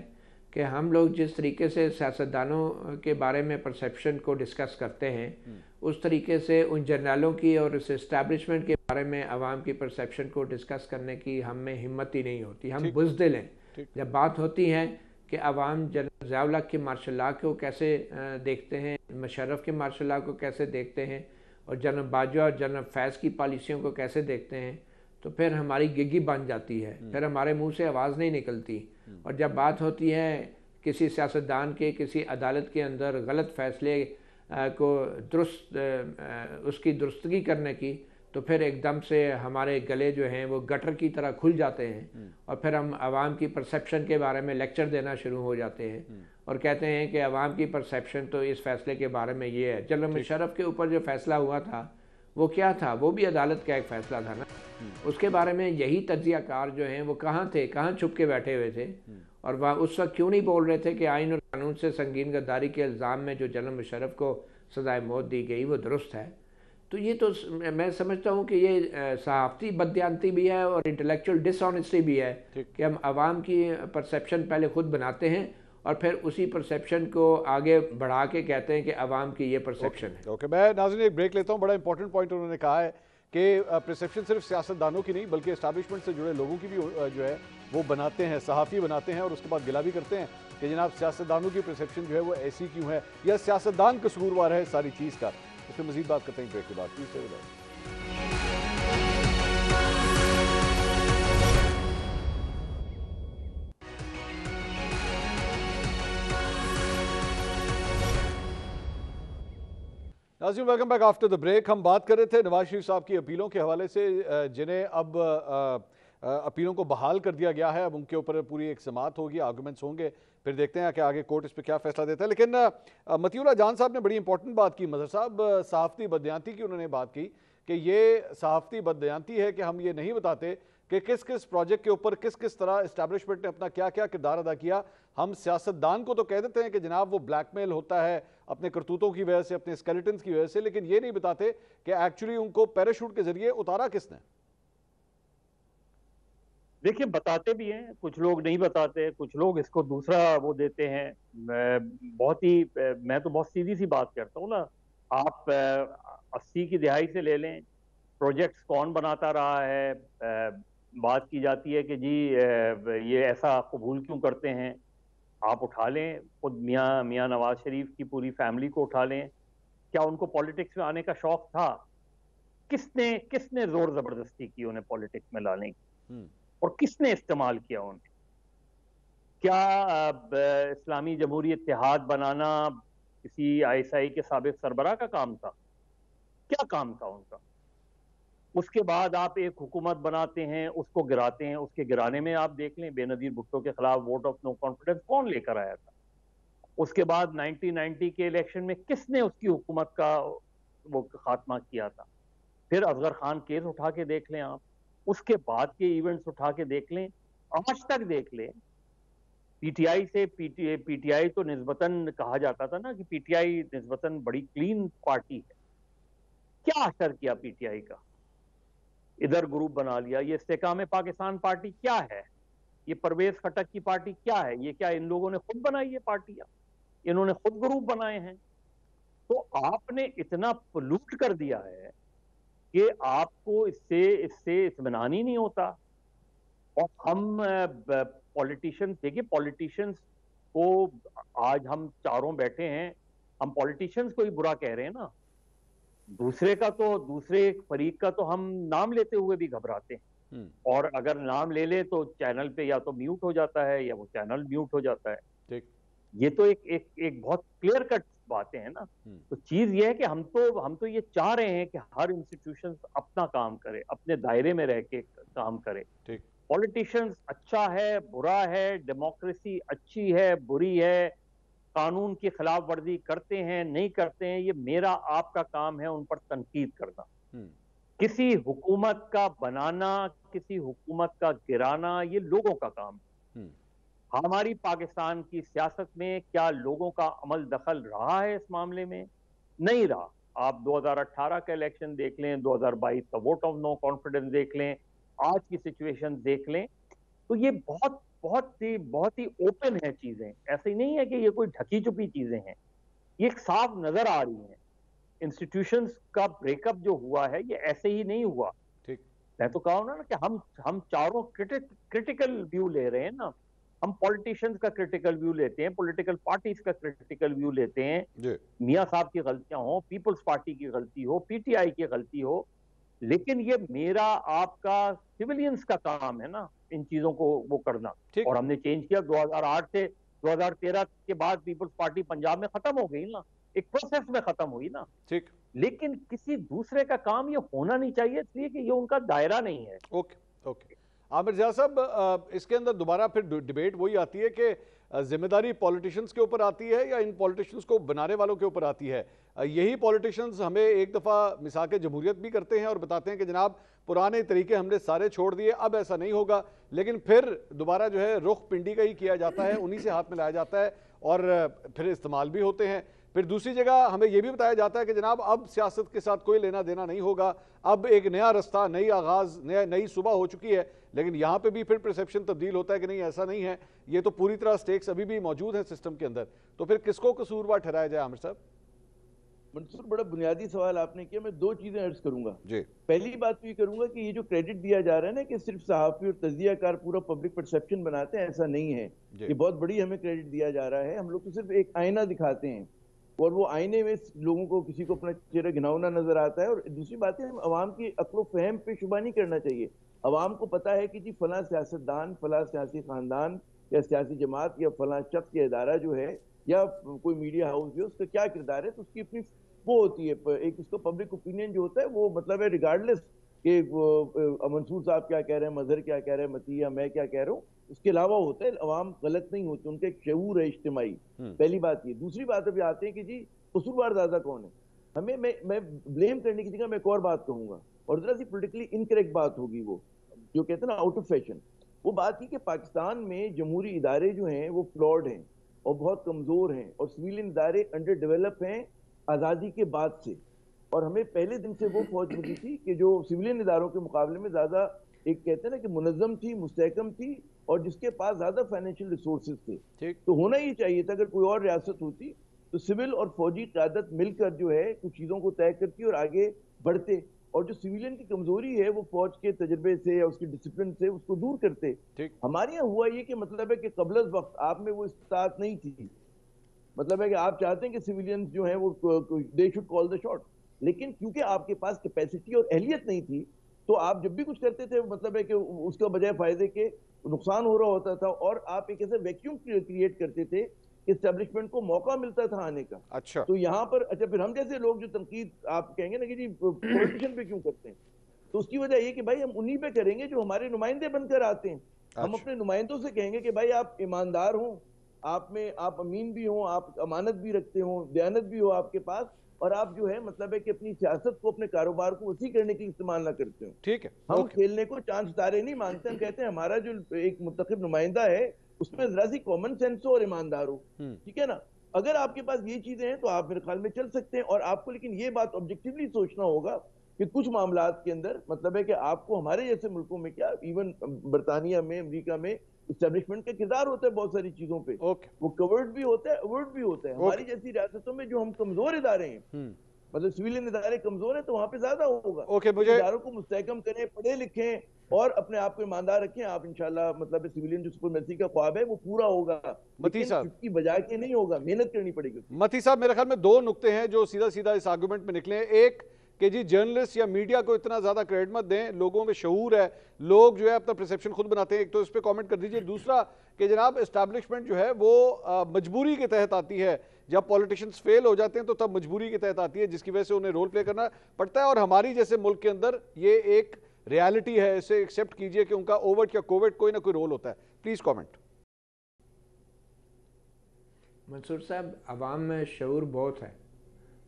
Speaker 2: कि हम लोग जिस तरीके से सियासतदानों के बारे में परसेप्शन को डिस्कस करते हैं, उस तरीके से उन जर्नलों की और उस इस्टेब्लिशमेंट के बारे में आवाम की परसेप्शन को डिस्कस करने की हम में हिम्मत ही नहीं होती। हम बुज़दिल हैं। जब बात होती है कि आवाम जनरल ज़िया-उल हक के मार्शल लॉ को कैसे देखते हैं, मुशर्रफ के मार्शल लॉ को कैसे देखते हैं, और जनरल बाजवा और जनरल फैज़ की पॉलिसियों को कैसे देखते हैं, तो फिर हमारी गिग्गी बन जाती है, फिर हमारे मुंह से आवाज़ नहीं निकलती। और जब बात होती है किसी सियासतदान के किसी अदालत के अंदर गलत फ़ैसले को उसकी दुरुस्तगी करने की, तो फिर एकदम से हमारे गले जो हैं वो गटर की तरह खुल जाते हैं, और फिर हम आवाम की परसेप्शन के बारे में लेक्चर देना शुरू हो जाते हैं और कहते हैं कि आवाम की परसेप्शन तो इस फैसले के बारे में ये है। जनरल मुशर्रफ के ऊपर जो फैसला हुआ था वो क्या था? वो भी अदालत का एक फ़ैसला था ना। उसके बारे में यही तज्ज़ियाकार जो हैं वो कहाँ थे, कहाँ छुप के बैठे हुए थे, और वह उस वक्त क्यों नहीं बोल रहे थे कि आइन और कानून से संगीन गद्दारी के इल्ज़ाम में जो जनरल मुशर्रफ को सज़ाए मौत दी गई वो दुरुस्त है। तो ये तो मैं समझता हूँ कि ये सहाफ़ती बददियानती भी है और इंटेलेक्चुअल डिसऑनेस्टी भी है कि हम आवाम की परसेप्शन पहले ख़ुद बनाते हैं और फिर उसी परसेप्शन को आगे बढ़ा के कहते हैं कि आवाम की ये परसेप्शन है।
Speaker 1: ओके, मैं नाज़रीन एक ब्रेक लेता हूँ। बड़ा इंपॉर्टेंट पॉइंट उन्होंने कहा है कि परसेप्शन सिर्फ सियासतदानों की नहीं बल्कि एस्टैब्लिशमेंट से जुड़े लोगों की भी जो है वो बनाते हैं, सहाफ़ी बनाते हैं, और उसके बाद गिला भी करते हैं कि जनाब सियासतदानों की परसेप्शन जो है वो ऐसी क्यों है, या सियासतदान कसूरवार है सारी चीज़ का। इस पर मज़ीद बात करते हैं ब्रेक के बाद। Please stay with us. नाज़रीन welcome back after the break. हम बात कर रहे थे नवाज शरीफ साहब की अपीलों के हवाले से, जिन्हें अब अपीलों को बहाल कर दिया गया है। अब उनके ऊपर पूरी एक समाअत होगी, आर्गूमेंट्स होंगे, फिर देखते हैं कि आगे कोर्ट इस पर क्या फैसला देता है। लेकिन मतीउल्लाह जान साहब ने बड़ी इंपॉर्टेंट बात की, मज़हर साहब, सहाफ़ती बददियानती की उन्होंने बात की कि ये सहाफ़ती बददियानती है कि हम ये नहीं बताते कि किस किस प्रोजेक्ट के ऊपर किस किस तरह इस्टेब्लिशमेंट ने अपना क्या क्या किरदार अदा किया। हम सियासतदान को तो कह देते हैं कि जनाब वो ब्लैकमेल होता है अपने करतूतों की वजह से, अपने स्केलेटन्स की वजह से, लेकिन ये नहीं बताते कि एक्चुअली उनको पैराशूट के जरिए उतारा किसने।
Speaker 3: देखिए, बताते भी हैं, कुछ लोग नहीं बताते, कुछ लोग इसको दूसरा वो देते हैं। मैं तो बहुत सीधी सी बात करता हूँ ना। आप 80 की दिहाई से ले लें, प्रोजेक्ट्स कौन बनाता रहा है, बात की जाती है कि जी ये ऐसा कबूल क्यों करते हैं। आप उठा लें खुद मियाँ नवाज शरीफ की पूरी फैमिली को उठा लें, क्या उनको पॉलिटिक्स में आने का शौक था? किसने किसने जोर जबरदस्ती की उन्हें पॉलिटिक्स में लाने की, और किसने इस्तेमाल किया उन्हें? क्या इस्लामी जमहूरी इत्तेहाद बनाना किसी ISI के साबिक सरबराह का काम था? क्या काम था उनका? उसके बाद आप एक हुकूमत बनाते हैं, उसको गिराते हैं। उसके गिराने में आप देख लें, बेनजीर भुट्टो के खिलाफ वोट ऑफ नो कॉन्फिडेंस कौन लेकर आया था? उसके बाद 1990 के इलेक्शन में किसने उसकी हुकूमत का वो खात्मा किया था? फिर असगर खान केस उठा के देख लें आप, उसके बाद के इवेंट्स उठा के देख लें, आज तक देख लें। PTI से PTI तो निस्बतन कहा जाता था ना कि PTI निस्बतन बड़ी क्लीन पार्टी है। क्या असर किया PTI का? इधर ग्रुप बना लिया। ये इस्तेकाम पाकिस्तान पार्टी क्या है? ये परवेज खटक की पार्टी क्या है? ये क्या इन लोगों ने खुद बनाई है पार्टियां? इन्होंने खुद ग्रुप बनाए हैं। तो आपने इतना पोल्यूट कर दिया है कि आपको इससे इत्मीनान ही नहीं होता। और हम पॉलिटिशियंस, देखिए पॉलिटिशियंस को, आज हम चारों बैठे हैं, हम पॉलिटिशियंस को ही बुरा कह रहे हैं ना। दूसरे फरीक का तो हम नाम लेते हुए भी घबराते हैं, और अगर नाम ले ले तो चैनल पे या तो म्यूट हो जाता है या वो चैनल म्यूट हो जाता है। ठीक, ये तो एक बहुत क्लियर कट बातें हैं ना। तो चीज ये है कि हम तो ये चाह रहे हैं कि हर इंस्टीट्यूशन अपना काम करे, अपने दायरे में रह के काम करे। ठीक, पॉलिटिशियंस अच्छा है बुरा है, डेमोक्रेसी अच्छी है बुरी है, कानून की खिलाफ वर्जी करते हैं नहीं करते हैं, ये मेरा आपका काम है उन पर तनकीद करना। किसी हुकूमत का बनाना, किसी हुकूमत का गिराना, ये लोगों का काम है। हमारी पाकिस्तान की सियासत में क्या लोगों का अमल दखल रहा है इस मामले में? नहीं रहा। आप 2018 का इलेक्शन देख लें, 2022 का वोट ऑफ नो कॉन्फिडेंस देख लें, आज की सिचुएशन देख लें, तो ये बहुत बहुत ही ओपन है चीजें, ऐसे नहीं है कि ये कोई ढकी छुपी चीजें हैं, ये एक साफ नजर आ रही हैं। इंस्टीट्यूशंस का ब्रेकअप जो हुआ है ये ऐसे ही नहीं हुआ।
Speaker 1: ठीक।
Speaker 3: मैं तो कहा ना कि हम चारों क्रिटिकल व्यू ले रहे हैं ना, हम पॉलिटिशियंस का क्रिटिकल व्यू लेते हैं, पॉलिटिकल पार्टीज का क्रिटिकल व्यू लेते हैं, मियां साहब की गलतियां हो, पीपल्स पार्टी की गलती हो, पीटीआई की गलती हो, लेकिन ये मेरा आपका सिविलियंस का काम है ना इन चीजों को वो करना। और हमने चेंज किया 2008 से 2013 के बाद पीपल्स पार्टी पंजाब में खत्म हो गई ना, एक प्रोसेस में खत्म हुई ना।
Speaker 1: ठीक।
Speaker 3: लेकिन किसी दूसरे का काम ये होना नहीं चाहिए, इसलिए कि ये उनका दायरा नहीं है।
Speaker 1: ओके आमिर ज़िया साहब, इसके अंदर दोबारा फिर डिबेट वही आती है कि जिम्मेदारी पॉलिटिशियंस के ऊपर आती है या इन पॉलिटिशियंस को बनाने वालों के ऊपर आती है। यही पॉलिटिशियंस हमें एक दफ़ा मिसाक जमहूरियत भी करते हैं और बताते हैं कि जनाब पुराने तरीके हमने सारे छोड़ दिए, अब ऐसा नहीं होगा, लेकिन फिर दोबारा जो है रुख पिंडी का ही किया जाता है, उन्हीं से हाथ मिलाया जाता है और फिर इस्तेमाल भी होते हैं। फिर दूसरी जगह हमें यह भी बताया जाता है कि जनाब अब सियासत के साथ कोई लेना देना नहीं होगा, अब एक नया रास्ता, नई आगाज, नई सुबह हो चुकी है। लेकिन यहाँ पे भी फिर परसेप्शन तब्दील होता है कि नहीं ऐसा नहीं है, ये तो पूरी तरह स्टेक्स अभी भी मौजूद हैं सिस्टम के अंदर। तो फिर किसको कसूरवार ठहराया जाए आमिर साहब?
Speaker 4: मंसूर, बड़ा बुनियादी सवाल आपने किया, मैं दो चीजें अर्ज करूंगा
Speaker 1: जी।
Speaker 4: पहली बात तो ये करूंगा कि ये जो क्रेडिट दिया जा रहा है ना कि सिर्फ सहाफी और तज्जियाकार पूरा पब्लिक परसेप्शन बनाते हैं, ऐसा नहीं है। ये बहुत बड़ी हमें क्रेडिट दिया जा रहा है। हम लोग तो सिर्फ एक आईना दिखाते हैं और वो आईने में लोगों को किसी को अपना चेहरा घिनौना नजर आता है। और दूसरी बात है, हम अवाम की अक्ल फहम पे शुबा नहीं करना चाहिए। अवाम को पता है कि जी फला सियासतदान, फला सियासी खानदान या सियासी जमात या फला शख्स या इदारा जो है या कोई मीडिया हाउस जो है उसका क्या किरदार है, तो उसकी अपनी वो होती है, एक उसका पब्लिक ओपिनियन जो होता है वो मतलब है रिगार्डलेस कि मंसूर साहब क्या कह रहे हैं, मजहर क्या कह रहे हैं, मतीया मैं क्या कह रहा हूँ, उसके अलावा होता है। अवाम गलत नहीं होती, उनका एक शऊर है इज्तिमाई। पहली बात ये। दूसरी बात अभी आते हैं कि जी कसूरवार ज्यादा कौन है। हमें मैं ब्लेम करने की जगह मैं एक और बात कहूंगा, और जरा सी पोलिटिकली इनकरेक्ट बात होगी, वो जो कहते हैं ना आउट ऑफ फैशन, वो बात की कि पाकिस्तान में जमहूरी इदारे जो हैं वो फ्लॉड हैं और बहुत कमजोर हैं और सिविलियन इदारे अंडर डेवलप हैं आजादी के बाद से। और हमें पहले दिन से वो फौज मिली थी कि जो सिविलियन इदारों के मुकाबले में ज्यादा एक कहते हैं ना कि मुनज़्ज़म थी, मुस्तहकम थी और जिसके पास ज्यादा फाइनेंशियल रिसोर्सेज थे। तो होना ही चाहिए था, अगर कोई और रियासत होती तो सिविल और फौजी क़यादत मिलकर जो है कुछ चीजों को तय करती और आगे बढ़ते, और जो सिविलियन की कमजोरी है वो फौज के तजर्बे से या उसकी डिसिप्लिन से उसको दूर करते। हमारे यहाँ हुआ ये कि मतलब है कि क़ब्ल वक्त आप में वो इस्तात नहीं थी। मतलब है कि आप चाहते हैं कि सिविलियंस जो हैं वो they should call the shot, लेकिन क्योंकि आपके पास कैपेसिटी और अहलियत नहीं थी तो आप जब भी कुछ करते थे मतलब है कि उसका बजाय फायदे के नुकसान हो रहा होता था, और आप एक ऐसे वैक्यूम क्रिएट करते थे कि एस्टेब्लिशमेंट को मौका मिलता था आने का।
Speaker 1: अच्छा।
Speaker 4: तो यहाँ पर अच्छा फिर हम जैसे लोग जो तनकीद आप कहेंगे ना कि जी पॉलिटिशियन पे क्यों करते हैं, तो उसकी वजह ये कि भाई हम उन्हीं पे करेंगे जो हमारे नुमाइंदे बनकर आते हैं। हम अपने नुमाइंदों से कहेंगे कि भाई आप ईमानदार हो, आप में आप अमीन भी हो, आप अमानत भी रखते हो, दयानत भी हो आपके पास, और आप जो है मतलब है कि अपनी सियासत को अपने कारोबार को वसी करने के लिए इस्तेमाल ना करते हो।
Speaker 1: ठीक है।
Speaker 4: हम खेलने को चांद तारे नहीं मानते। हम कहते हैं हमारा जो एक मुंतखब नुमाइंदा है उसमें जरा सी कॉमन सेंस हो और ईमानदार हो। ठीक है ना। अगर आपके पास ये चीजें हैं तो आप मेरे ख्याल में चल सकते हैं। और आपको लेकिन ये बात ऑब्जेक्टिवली सोचना होगा कि कुछ मामलात के अंदर मतलब है कि आपको हमारे जैसे मुल्कों में क्या, इवन बरतानिया में, अमेरिका में इस्टेब्लिशमेंट का किरदार होता है बहुत सारी चीजों पे। वो कवर्ड भी होता है, अवर्ड भी होता है। हमारी जैसी रियासतों में जो हम कमजोर इदारे हैं, मतलब सिविलियन इदारे कमजोर है, तो वहां पे ज्यादा होगा। मुझे इदारों को मुस्तहकम करें, पढ़े लिखें और अपने आप को ईमानदार रखें, आप इंशाल्लाह मतलब सिविलियन जो सुपरमेसी का ख्वाब है वो पूरा होगा।
Speaker 1: मती साहब
Speaker 4: इसकी बजाय के नहीं होगा, मेहनत करनी पड़ेगी।
Speaker 1: मती साहब, मेरे ख्याल में दो नुक्ते हैं जो सीधा सीधा इस आर्गुमेंट में निकले। एक कि जी जर्नलिस्ट या मीडिया को इतना ज्यादा क्रेडिट मत दें, लोगों में शऊर है, लोग जो है अपना परसेप्शन खुद बनाते हैं, एक तो इस पर कमेंट कर दीजिए। दूसरा कि जनाब एस्टैब्लिशमेंट जो है वो मजबूरी के तहत आती है, जब पॉलिटिशियंस फेल हो जाते हैं तो तब मजबूरी के तहत आती है जिसकी वजह से उन्हें रोल प्ले करना पड़ता है। और हमारी जैसे मुल्क के अंदर ये एक रियलिटी है, इसे एक्सेप्ट कीजिए कि उनका ओवर्ट या कोवर्ट कोई ना कोई रोल होता है। Please comment.
Speaker 2: मंसूर साहब, अवाम में शऊर बहुत है,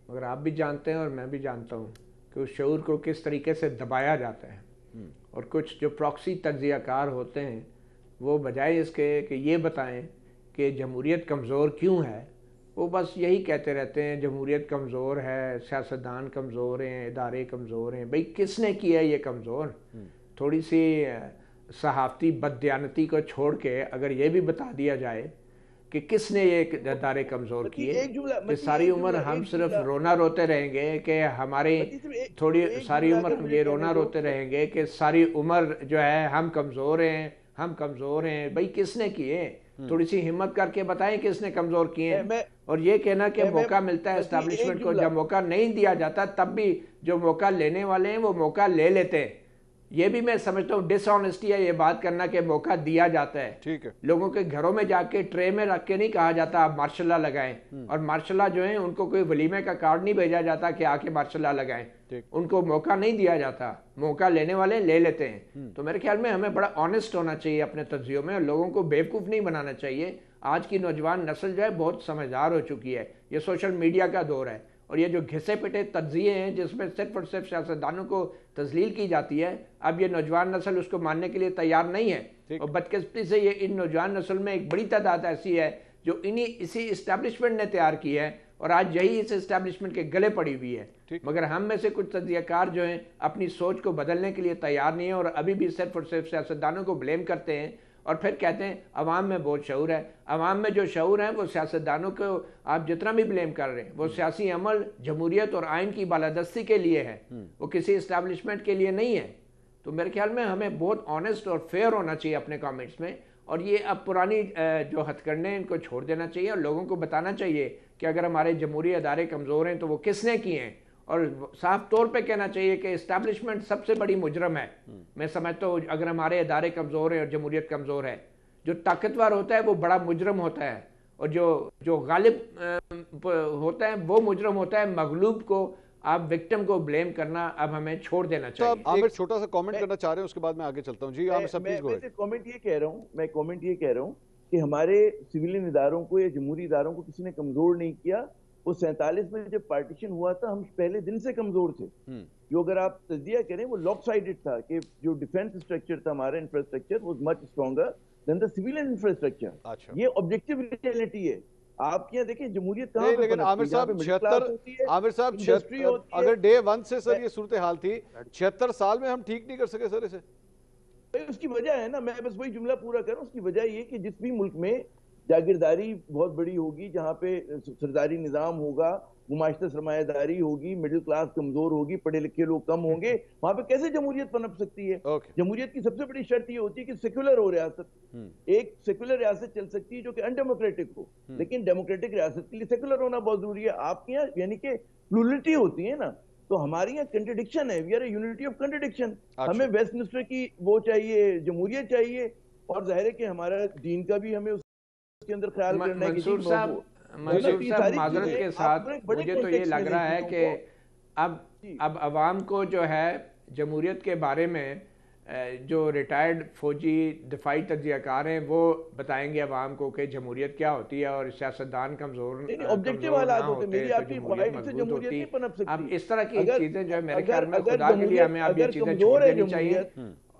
Speaker 2: मगर आप भी जानते हैं और मैं भी जानता हूँ कि उस शऊर को किस तरीके से दबाया जाता है। और कुछ जो प्रॉक्सी तज्जियाकार होते हैं वो बजाय इसके कि ये बताएं कि जमहूरियत कमज़ोर क्यों है, वो बस यही कहते रहते हैं जमहूरियत कमज़ोर है, सियासतदान कमज़ोर हैं, इदारे कमज़ोर हैं। भाई किसने किया ये कमज़ोर? थोड़ी सी सहाफ़ती बददियानती को छोड़ के अगर ये भी बता दिया जाए कि किसने ये इदारे कमज़ोर किए, कि सारी उम्र हम सिर्फ रोना रोते रहेंगे कि हमारी थोड़ी सारी उम्र हम ये रोना रोते रहेंगे कि सारी उम्र जो है हम कमज़ोर हैं, हम कमज़ोर हैं। भाई किसने किए? थोड़ी सी हिम्मत करके बताएं किसने कमज़ोर किए हैं। और ये कहना कि मौका मिलता है एस्टैब्लिशमेंट को, जब मौका नहीं दिया जाता तब भी जो मौका लेने वाले हैं वो मौका ले लेते हैं। ये भी मैं समझता हूँ डिसऑनेस्टी है ये बात करना कि मौका दिया जाता है।
Speaker 1: ठीक है,
Speaker 2: लोगों के घरों में जाके ट्रे में रख के नहीं कहा जाता आप मार्शल्ला लगाएं, और मार्शल्ला जो है उनको कोई वलीमे का कार्ड नहीं भेजा जाता कि आके मार्शल्ला लगाएं। उनको मौका नहीं दिया जाता, मौका लेने वाले ले लेते हैं। तो मेरे ख्याल में हमें बड़ा ऑनेस्ट होना चाहिए अपने तज्जियों में, और लोगों को बेवकूफ़ नहीं बनाना चाहिए। आज की नौजवान नस्ल जो है बहुत समझदार हो चुकी है। ये सोशल मीडिया का दौर है, और ये जो घिसे पिटे तज्जिए हैं जिसमें सिर्फ और सिर्फ सियासतदानों को तजलील की जाती है, अब ये नौजवान नस्ल उसको मानने के लिए तैयार नहीं है। और बदकिस्मती से ये इन नौजवान नस्ल में एक बड़ी तादाद ऐसी है जो इसी इस्टेब्लिशमेंट ने तैयार की है, और आज यही इस इस्टेब्लिशमेंट के गले पड़ी हुई है। मगर हम में से कुछ तज्जियाकार जो हैं अपनी सोच को बदलने के लिए तैयार नहीं है, और अभी भी सिर्फ और सिर्फ सियासतदानों को ब्लेम करते हैं, और फिर कहते हैं अवाम में बहुत शऊर है। अवाम में जो शऊर है वो सियासतदानों को आप जितना भी ब्लेम कर रहे हैं, वो सियासी अमल जमहूरियत और आइन की बालादस्ती के लिए है, वो किसी इस्टेब्लिशमेंट के लिए नहीं है। तो मेरे ख्याल में हमें बहुत ऑनेस्ट और फेयर होना चाहिए अपने कमेंट्स में, और ये अब पुरानी जो हथकंडे इनको छोड़ देना चाहिए, और लोगों को बताना चाहिए कि अगर हमारे जमहूरी अदारे कमज़ोर हैं तो वो किसने किए हैं, और साफ तौर पे कहना चाहिए कि इस्टेब्लिशमेंट सबसे बड़ी मुजरम है। मैं समझता हूँ अगर हमारे अदारे कमज़ोर हैं और जमहूरियत कमज़ोर है, जो ताकतवर होता है वो बड़ा मुजरम होता है, और जो गालिब होता है वो मुजरम होता है। मगलूब को, आप विक्टिम को ब्लेम करना अब हमें छोड़ देना चाहिए।
Speaker 1: तो आप एक छोटा सा कमेंट करना चाह रहे हैं, उसके बाद मैं आगे चलता हूँ। जी आमिर साहब प्लीज गो अहेड।
Speaker 4: मैं कमेंट ये कह रहा हूँ कि हमारे सिविलियन इदारों को या जमहूरी इदारों को किसी ने कमजोर नहीं किया। वो 47 में जब पार्टीशन हुआ था हम पहले दिन से कमजोर थे। जो अगर आप तजिया करें वो लॉप साइडेड था कि जो डिफेंस स्ट्रक्चर था हमारा infrastructure was much stronger than the civilian infrastructure. ये ऑब्जेक्टिव रियलिटी है। आप क्या देखें जमहूरियत कहां पे,
Speaker 1: लेकिन आमिर साहब 76 अगर डे 1 से सर ये सूरत हाल थी, 76 साल में हम ठीक नहीं कर सके सर इसे।
Speaker 4: उसकी वजह है ना, मैं बस वही जुमला पूरा कर रहा हूं, उसकी वजह ये कि जिस भी मुल्क में जागीरदारी बहुत बड़ी होगी, जहां पे सरदारी निजाम होगा, गुमाश्ता सरमायादारी होगी, मिडिल क्लास कमजोर होगी, पढ़े लिखे लोग कम होंगे, वहां पे कैसे जमहूरियत पनप सकती है? जमहूरियत की सबसे बड़ी शर्त ये होती है कि सेक्युलर हो रियासत। एक सेक्युलर रियासत चल सकती है जो कि अनडेमोक्रेटिक हो, लेकिन डेमोक्रेटिक रियासत के लिए सेक्युलर होना बहुत जरूरी है। आपके यहाँ यानी कि प्लूरलिटी होती है ना, तो हमारे यहाँ कंट्रडिक्शन है, we are a unity of contradiction. हमें वेस्टमिनिस्टर की वो चाहिए, जमहूरियत चाहिए, और जाहिर है कि हमारा दीन का भी हमें उसके अंदर ख्याल करना है।
Speaker 2: मंसूर साहब माजरत के साथ मुझे तो ये लग रहा है कि अब अवाम को जो है जमहूरियत के बारे में जो रिटायर्ड फौजी दिफाई तज्जियाकार हैं वो बताएंगे अवाम को कि जमहूरियत क्या होती है, और सियासतदान कमजोर
Speaker 4: ऑब्जेक्टिव हालात होते हैं।
Speaker 2: अब इस तरह की चीजें जो है मेरे ख्याल में खुदा के लिए हमें अब ये चीजें छोड़ देनी चाहिए,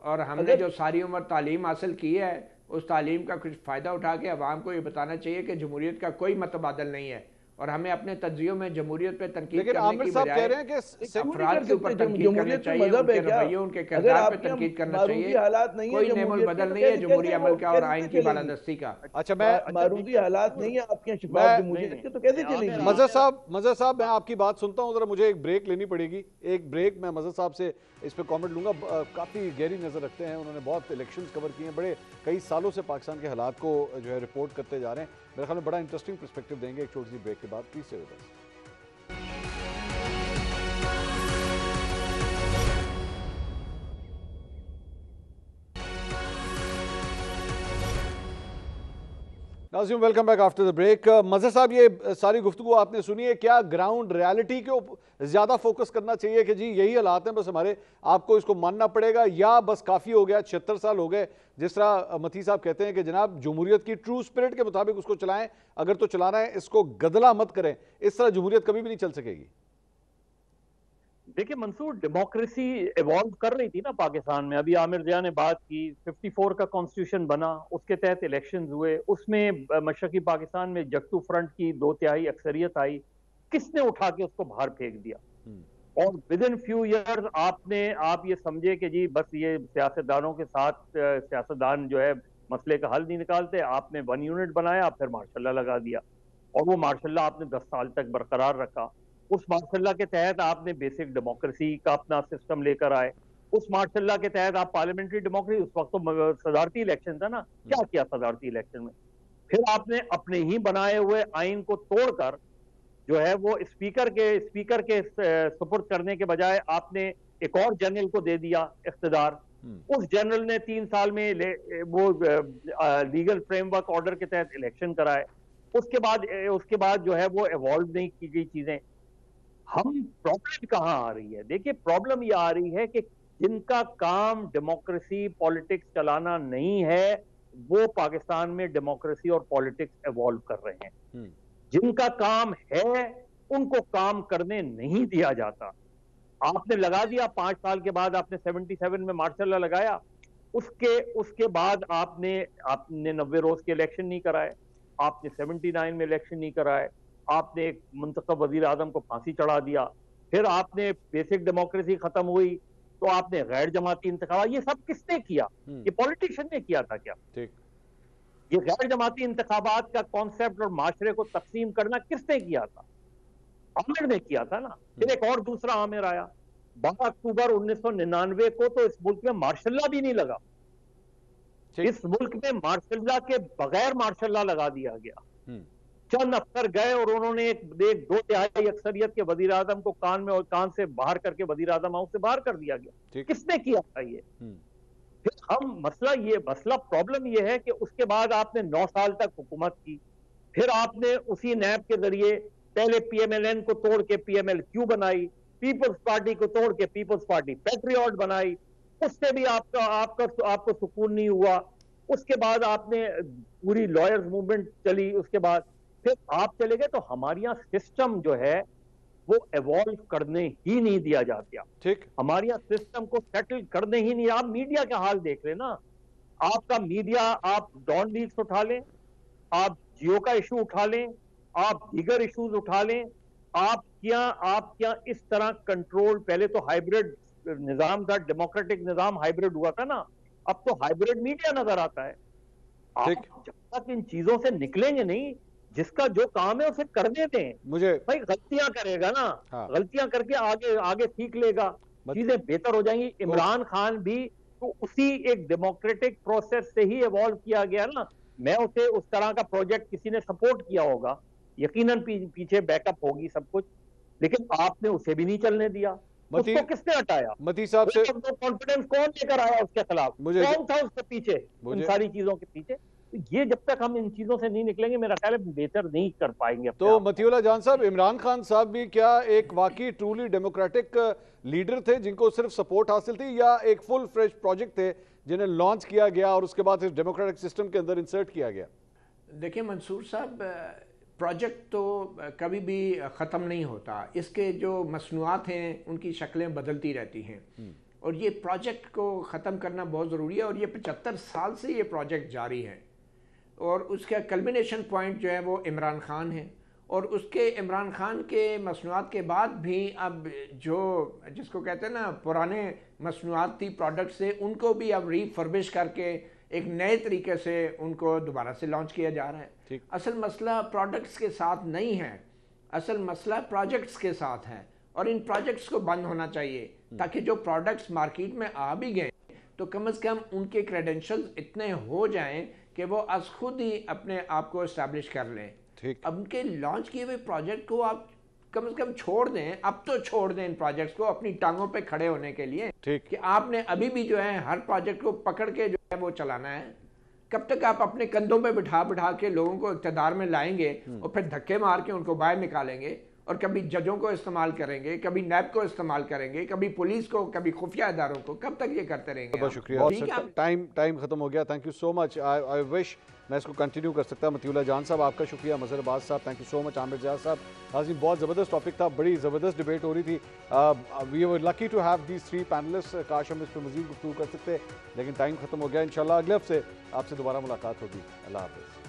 Speaker 2: और हमने जो सारी उम्र तालीम हासिल की है उस तालीम का कुछ फ़ायदा उठा के अवाम को ये बताना चाहिए कि जमहूरियत का कोई मतबादल नहीं है, और हमें अपने तज्जियों में जमहूरियत पे तनकीद करने की बजाय अफराद के ऊपर तनकीद करनी चाहिए, उनके रवैये, उनके किरदार पे तनकीद करना चाहिए। कोई नेमुल बदल नहीं है जमहूरी अमल का और आइन की बालादस्ती का।
Speaker 4: अच्छा, मैं मारूदी हालात नहीं है आपके शफाफ जमहूरियत के, तो कैसे चलेगी?
Speaker 1: मजहर साहब मैं आपकी बात सुनता हूँ, जरा मुझे एक ब्रेक लेनी पड़ेगी। एक ब्रेक मैं मजहर साहब से इस पे कमेंट लूंगा। काफ़ी गहरी नज़र रखते हैं, उन्होंने बहुत इलेक्शंस कवर किए हैं, बड़े कई सालों से पाकिस्तान के हालात को जो है रिपोर्ट करते जा रहे हैं। मेरे ख्याल में बड़ा इंटरेस्टिंग पर्सपेक्टिव देंगे एक छोटी सी ब्रेक के बाद। प्लीज से विद अस। नाज़रीन welcome back after the break. Mazhar साहब ये सारी गुफ्तगू आपने सुनी है, क्या ग्राउंड रियलिटी के ऊपर ज़्यादा फोकस करना चाहिए कि जी यही हालात हैं बस हमारे, आपको इसको मानना पड़ेगा, या बस काफ़ी हो गया 76 साल हो गए, जिस तरह मती साहब कहते हैं कि जनाब जमहूरियत की ट्रू स्पिरिट के मुताबिक उसको चलाएं, अगर तो चलाना है इसको गदला मत करें, इस तरह जमहूरियत कभी भी नहीं चल सकेगी।
Speaker 3: देखिए मंसूर, डेमोक्रेसी इवॉल्व कर रही थी ना पाकिस्तान में। अभी आमिर जिया ने बात की, 54 का कॉन्स्टिट्यूशन बना, उसके तहत इलेक्शंस हुए, उसमें मशरकी पाकिस्तान में जगतू फ्रंट की 2/3 अक्सरियत आई। किसने उठा के उसको बाहर फेंक दिया? और विद इन फ्यू ईयर्स आप ये समझे कि जी बस ये सियासतदानों के साथ सियासतदान जो है मसले का हल नहीं निकालते, आपने 1 यूनिट बनाया, फिर मार्शल लॉ लगा दिया, और वो मार्शल लॉ आपने 10 साल तक बरकरार रखा। उस मार्शल लॉ के तहत आपने बेसिक डेमोक्रेसी का अपना सिस्टम लेकर आए। उस मार्शल लॉ के तहत आप पार्लियामेंट्री डेमोक्रेसी, उस वक्त तो सदारती इलेक्शन था ना, क्या किया सदारती इलेक्शन में? फिर आपने अपने ही बनाए हुए आइन को तोड़कर जो है वो स्पीकर के सुपुर्द करने के बजाय आपने एक और जनरल को दे दिया इख्तिदार। उस जनरल ने 3 साल में वो लीगल फ्रेमवर्क ऑर्डर के तहत इलेक्शन कराए। उसके बाद जो है वो इवॉल्व नहीं की गई चीजें। हम प्रॉब्लम कहाँ आ रही है? देखिए, प्रॉब्लम ये आ रही है कि जिनका काम डेमोक्रेसी पॉलिटिक्स चलाना नहीं है, वो पाकिस्तान में डेमोक्रेसी और पॉलिटिक्स इवॉल्व कर रहे हैं। जिनका काम है उनको काम करने नहीं दिया जाता। आपने लगा दिया, 5 साल के बाद आपने 77 में मार्शल लॉ लगाया, उसके बाद आपने 90 रोज के इलेक्शन नहीं कराए, आपने 79 में इलेक्शन नहीं कराए, आपने एक मुंतखब वजीर आजम को फांसी चढ़ा दिया, फिर आपने बेसिक डेमोक्रेसी खत्म हुई तो आपने गैर जमाती इंतखाब। ये सब किसने किया? ये पॉलिटिशियन ने किया था क्या?
Speaker 1: ठीक।
Speaker 3: ये गैर जमाती इंतखाबात का कॉन्सेप्ट और माशरे को तकसीम करना किसने किया था? आमिर ने किया था ना। फिर एक और दूसरा आमिर आया 12 अक्टूबर 1999 को, तो इस मुल्क में मार्शल लॉ भी नहीं लगा। इस मुल्क में मार्शल लॉ के बगैर मार्शल लॉ लगा दिया गया। चंद अफसर गए और उन्होंने एक 2/3 अक्सरियत के वजीर आजम को कान से बाहर करके वजीर आजम हाउस से बाहर कर दिया गया। किसने किया था ये? फिर प्रॉब्लम ये है कि उसके बाद आपने 9 साल तक हुकूमत की, फिर आपने उसी नैब के जरिए पहले पीएमएलएन को तोड़ के पीएमएलक्यू बनाई, पीपल्स पार्टी को तोड़ के पीपल्स पार्टी पैट्रियट बनाई, उससे भी आपको सुकून नहीं हुआ। उसके बाद आपने पूरी लॉयर्स मूवमेंट चली, उसके बाद फिर आप चले गए। तो हमारे यहाँ सिस्टम जो है वो एवॉल्व करने ही नहीं दिया जाता।
Speaker 1: ठीक,
Speaker 3: हमारे यहाँ सिस्टम को सेटल करने ही नहीं। आप मीडिया का हाल देख लेना, आपका मीडिया, आप डॉन लीक्स उठा लें, आप जियो का इशू उठा लें, आप दीगर इश्यूज उठा लें, आप क्या इस तरह कंट्रोल, पहले तो हाइब्रिड निजाम था, डेमोक्रेटिक निजाम हाइब्रिड हुआ था ना, अब तो हाइब्रिड मीडिया नजर आता है। आप जब तक इन चीजों से निकलेंगे नहीं, जिसका जो काम है उसे करने दें।
Speaker 1: मुझे
Speaker 3: भाई गलतियां करेगा ना, गलतियां करके आगे सीख लेगा, चीजें बेहतर हो जाएंगी। इमरान खान भी तो उसी एक डेमोक्रेटिक प्रोसेस से ही इवॉल्व किया गया ना। मैं उसे उस तरह का प्रोजेक्ट किसी ने सपोर्ट किया होगा, यकीनन पीछे बैकअप होगी सब कुछ, लेकिन आपने उसे भी नहीं चलने दिया। उसको किसने हटाया?
Speaker 1: मती साहब से
Speaker 3: कॉन्फिडेंस कौन लेकर आया उसके खिलाफ? कौन था उसके पीछे, इन सारी चीजों के पीछे? ये जब तक हम इन चीजों से नहीं निकलेंगे, मेरा ख्याल है बेहतर नहीं कर पाएंगे।
Speaker 1: तो मतीउल्लाह जान साहब, इमरान खान साहब भी क्या एक वाकई ट्रूली डेमोक्रेटिक लीडर थे जिनको सिर्फ सपोर्ट हासिल थी, या एक फुल फ्रेश प्रोजेक्ट थे जिन्हें लॉन्च किया गया और उसके बाद इस डेमोक्रेटिक सिस्टम के अंदर इंसर्ट किया गया?
Speaker 2: देखिए मंसूर साहब, प्रोजेक्ट तो कभी भी ख़त्म नहीं होता। इसके जो मसनूआत हैं उनकी शक्लें बदलती रहती हैं, और ये प्रोजेक्ट को ख़त्म करना बहुत ज़रूरी है। और ये 75 साल से ये प्रोजेक्ट जारी है, और उसका कल्मिनेशन पॉइंट जो है वो इमरान खान है। और उसके इमरान खान के मसनूआत के बाद भी अब जो जिसको कहते हैं ना पुराने मसनूआत थी प्रोडक्ट से, उनको भी अब रीफर्बिश करके एक नए तरीके से उनको दोबारा से लॉन्च किया जा रहा है। असल मसला प्रोडक्ट्स के साथ नहीं है, असल मसला प्रोजेक्ट्स के साथ है, और इन प्रोजेक्ट्स को बंद होना चाहिए, ताकि जो प्रोडक्ट्स मार्केट में आ भी गए तो कम से कम उनके क्रेडेंशियल्स इतने हो जाएं कि वो आज खुद ही अपने आप को इस्टेब्लिश कर लें। अब उनके लॉन्च किए हुए प्रोजेक्ट को आप कम से कम छोड़ दें, अब तो छोड़ दें इन प्रोजेक्ट्स को अपनी टांगों पे खड़े होने के लिए, कि आपने अभी भी जो है हर प्रोजेक्ट को पकड़ के जो है वो चलाना है। कब तक आप अपने कंधों पे बिठा के लोगों को इक़्तिदार में लाएंगे और फिर धक्के मार के उनको बाहर निकालेंगे, और कभी जजों को इस्तेमाल करेंगे, कभी नैब को इस्तेमाल करेंगे, कभी पुलिस को, कभी खुफिया इदारों को? कब तक ये करते रहेंगे?
Speaker 1: बहुत शुक्रिया, टाइम खत्म हो गया। Thank you so much. I wish मैं इसको कंटिन्यू कर सकता। मतीउल्लाह जान साहब आपका शुक्रिया, मजहर अब्बास साहब thank you so much, Aamir जाज साहब। हाज़िन, बहुत ज़बरदस्त टॉपिक था, बड़ी ज़बरदस्त डिबेट हो रही थी। We were lucky to have these 3 panelist. काश हम इस पर मज़ीद गुफ्तगू कर सकते, लेकिन टाइम खत्म हो गया। इंशाल्लाह अगले हफ्ते आपसे दोबारा मुलाकात होगी। अल्लाह हाफ़िज़।